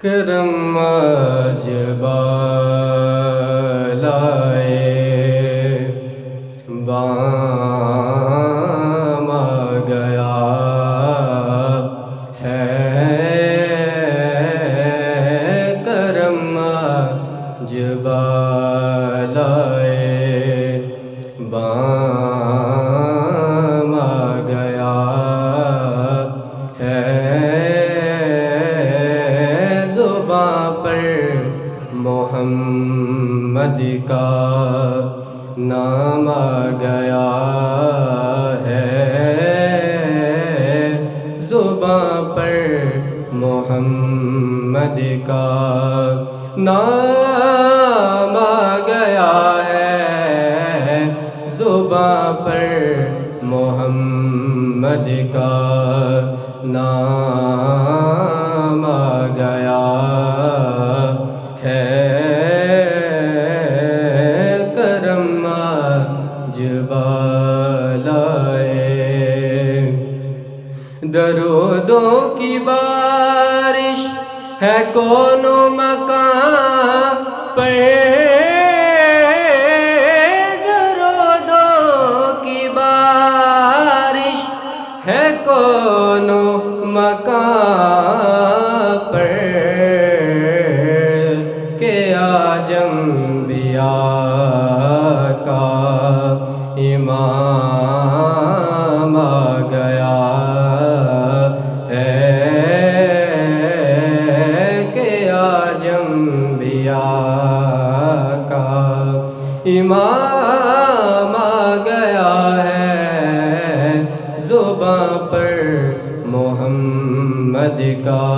کرم آج بالائے بام آ گیا ہے، کرم آج بالائے بام آ گیا ہے، زباں پر محمد کا نام آ گیا ہے، زباں پر محمد کا نام آ گیا ہے، زباں پر محمد کا نام آ گیا ہے، کرم آج بالائے درودوں کی بارش ہے کون و مکان پر، درودوں کی بارش ہے کون و مکان پر، کہ آج انبیاء کا امام آ گیا ہے، کہ آج انبیاء کا امام آ گیا ہے، زباں پر محمد کا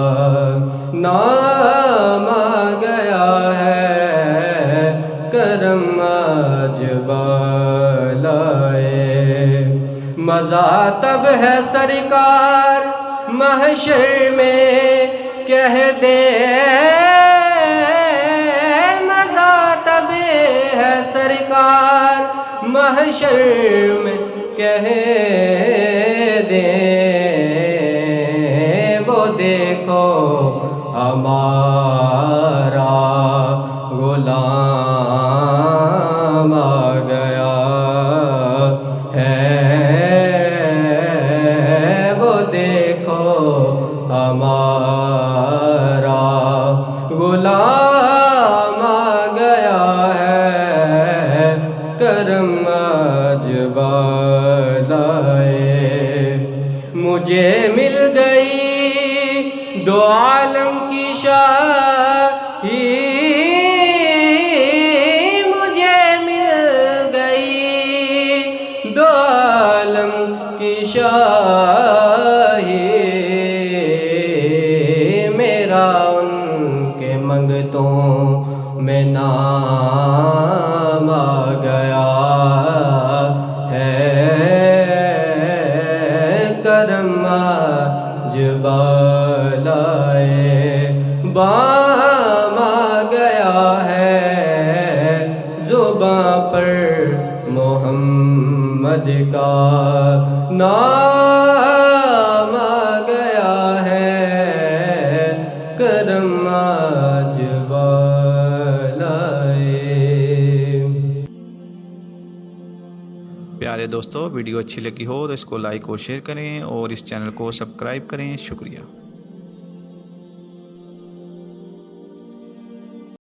نام آ گیا ہے، کرم آج بالائے مزہ تب ہے سرکار محشر میں کہہ دے، مزہ تب ہے سرکار محشر میں کہہ دے، وہ دیکھو ہمارا غلام آ گیا ہے، وہ دیکھو ہمارا غلام آ گیا ہے، کرم آج بالائے مجھے مل گئی دو عالم کی شاہی، مجھے مل گئی دو عالم کی شاہی، میرا ان کے منگتوں میں نام آ گیا ہے، کرم آج بالائے بام آ گیا ہے، زباں پر محمد کا نام آ گیا ہے، کرم آج بالائے۔ پیارے دوستو، ویڈیو اچھی لگی ہو تو اس کو لائک اور شیئر کریں اور اس چینل کو سبسکرائب کریں۔ شکریہ۔